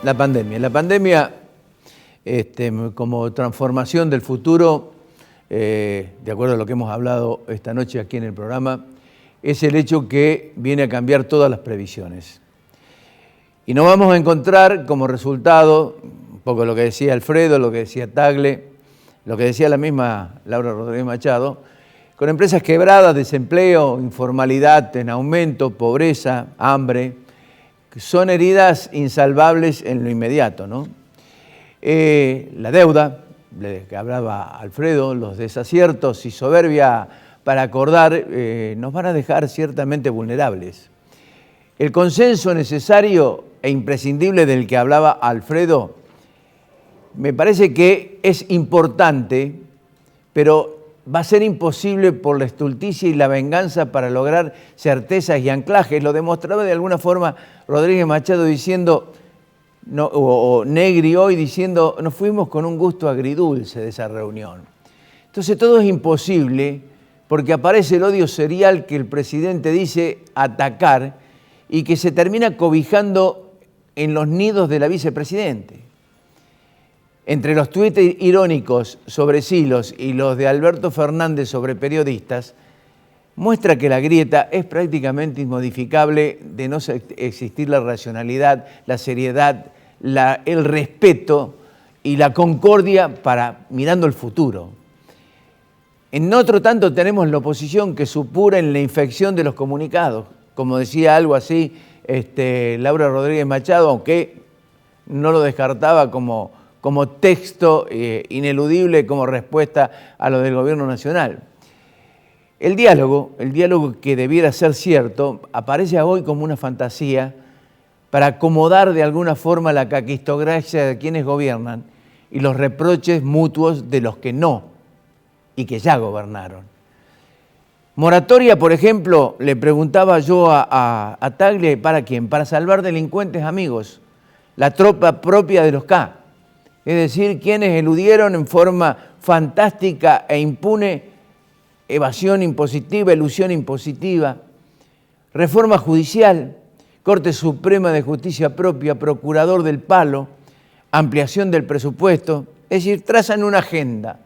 La pandemia. La pandemia, como transformación del futuro, de acuerdo a lo que hemos hablado esta noche aquí en el programa, es el hecho que viene a cambiar todas las previsiones. Y nos vamos a encontrar como resultado, un poco lo que decía Alfredo, lo que decía Tagle, lo que decía la misma Laura Rodríguez Machado, con empresas quebradas, desempleo, informalidad en aumento, pobreza, hambre, son heridas insalvables en lo inmediato, ¿no? La deuda, de que hablaba Alfredo, los desaciertos y soberbia para acordar, nos van a dejar ciertamente vulnerables. El consenso necesario e imprescindible del que hablaba Alfredo, me parece que es importante, pero va a ser imposible por la estulticia y la venganza para lograr certezas y anclajes. Lo demostraba de alguna forma Rodríguez Machado diciendo, o Negri hoy diciendo, nos fuimos con un gusto agridulce de esa reunión. Entonces todo es imposible porque aparece el odio serial que el presidente dice atacar y que se termina cobijando en los nidos de la vicepresidente. Entre los tuits irónicos sobre Silos y los de Alberto Fernández sobre periodistas, muestra que la grieta es prácticamente inmodificable de no existir la racionalidad, la seriedad, el respeto y la concordia para mirando el futuro. En otro tanto tenemos la oposición que supura en la infección de los comunicados, como decía algo así Laura Rodríguez Machado, aunque no lo descartaba como texto ineludible como respuesta a lo del gobierno nacional. El diálogo que debiera ser cierto, aparece hoy como una fantasía para acomodar de alguna forma la caquistocracia de quienes gobiernan y los reproches mutuos de los que no y que ya gobernaron. Moratoria, por ejemplo, le preguntaba yo a Tagle, ¿para quién? Para salvar delincuentes amigos, la tropa propia de los K. Es decir, quienes eludieron en forma fantástica e impune evasión impositiva, elusión impositiva, reforma judicial, Corte Suprema de Justicia propia, Procurador del Palo, ampliación del presupuesto, es decir, trazan una agenda.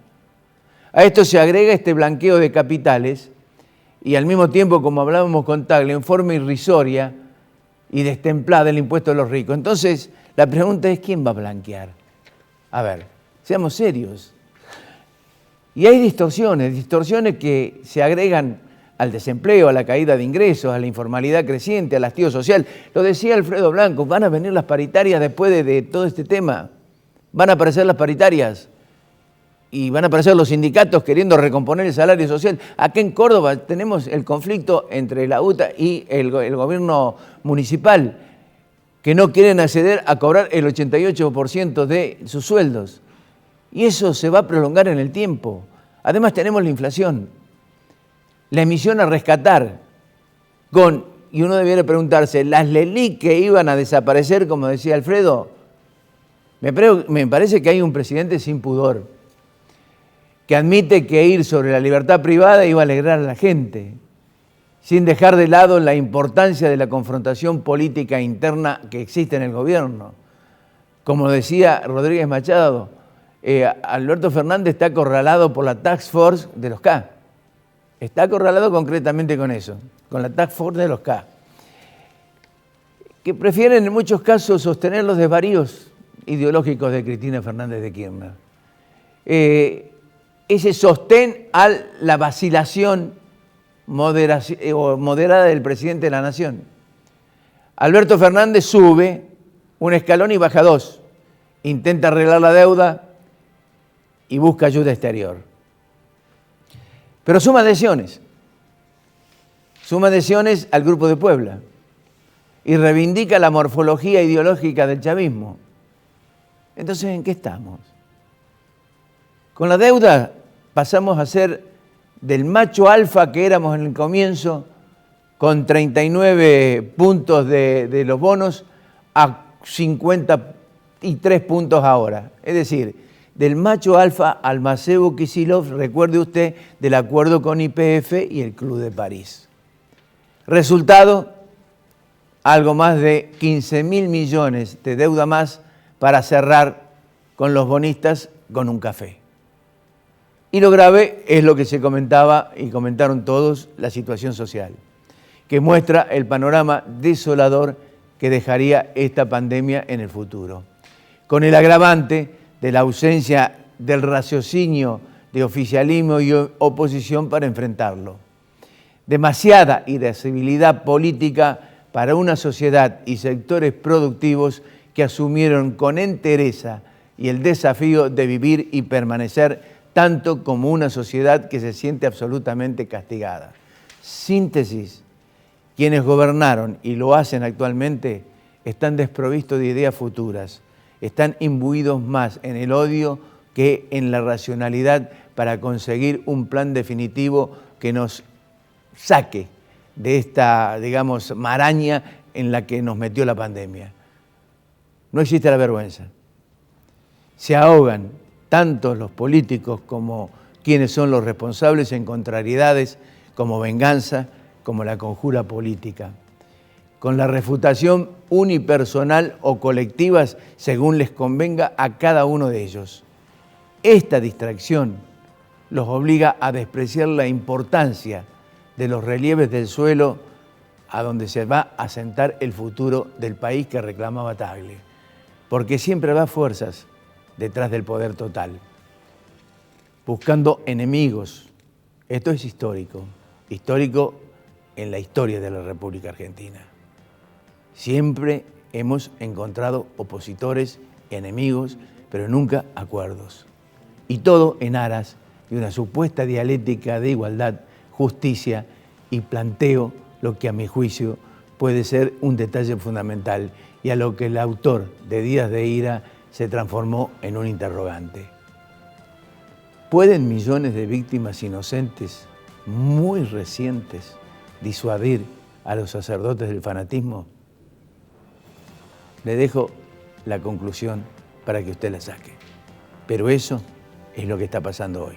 A esto se agrega este blanqueo de capitales y al mismo tiempo, como hablábamos con Tagle, en forma irrisoria y destemplada el impuesto a los ricos. Entonces, la pregunta es, ¿quién va a blanquear? A ver, seamos serios. Y hay distorsiones que se agregan al desempleo, a la caída de ingresos, a la informalidad creciente, al hastío social. Lo decía Alfredo Blanco, van a venir las paritarias después de todo este tema. Van a aparecer las paritarias y van a aparecer los sindicatos queriendo recomponer el salario social. Aquí en Córdoba tenemos el conflicto entre la UTA y el gobierno municipal, que no quieren acceder a cobrar el 88% de sus sueldos. Y eso se va a prolongar en el tiempo. Además tenemos la inflación, la emisión a rescatar, y uno debiera preguntarse, las LELIC que iban a desaparecer, como decía Alfredo, me parece que hay un presidente sin pudor, que admite que ir sobre la libertad privada iba a alegrar a la gente, sin dejar de lado la importancia de la confrontación política interna que existe en el gobierno. Como decía Rodríguez Machado, Alberto Fernández está acorralado por la Task Force de los K. Está acorralado concretamente con eso, con la Task Force de los K, que prefieren en muchos casos sostener los desvaríos ideológicos de Cristina Fernández de Kirchner. Ese sostén a la vacilación moderada del presidente de la Nación. Alberto Fernández sube un escalón y baja dos. Intenta arreglar la deuda y busca ayuda exterior. Pero suma adhesiones al Grupo de Puebla y reivindica la morfología ideológica del chavismo. Entonces, ¿en qué estamos? Con la deuda pasamos a ser del macho alfa que éramos en el comienzo, con 39 puntos de los bonos, a 53 puntos ahora. Es decir, del macho alfa al Macebo Kicillof, recuerde usted, del acuerdo con YPF y el Club de París. Resultado, algo más de 15.000 millones de deuda más para cerrar con los bonistas con un café. Y lo grave es lo que se comentaba y comentaron todos, la situación social, que muestra el panorama desolador que dejaría esta pandemia en el futuro, con el agravante de la ausencia del raciocinio de oficialismo y oposición para enfrentarlo. Demasiada irascibilidad política para una sociedad y sectores productivos que asumieron con entereza y el desafío de vivir y permanecer tanto como una sociedad que se siente absolutamente castigada. Síntesis: quienes gobernaron y lo hacen actualmente están desprovistos de ideas futuras, están imbuidos más en el odio que en la racionalidad para conseguir un plan definitivo que nos saque de esta, digamos, maraña en la que nos metió la pandemia. No existe la vergüenza. Se ahogan tanto los políticos como quienes son los responsables en contrariedades como venganza, como la conjura política, con la refutación unipersonal o colectivas según les convenga a cada uno de ellos. Esta distracción los obliga a despreciar la importancia de los relieves del suelo a donde se va a asentar el futuro del país que reclamaba Tagle, porque siempre va fuerzas detrás del poder total, buscando enemigos. Esto es histórico en la historia de la República Argentina. Siempre hemos encontrado opositores, enemigos, pero nunca acuerdos. Y todo en aras de una supuesta dialéctica de igualdad, justicia y planteo lo que a mi juicio puede ser un detalle fundamental y a lo que el autor de Días de Ira se transformó en un interrogante. ¿Pueden millones de víctimas inocentes, muy recientes, disuadir a los sacerdotes del fanatismo? Le dejo la conclusión para que usted la saque. Pero eso es lo que está pasando hoy.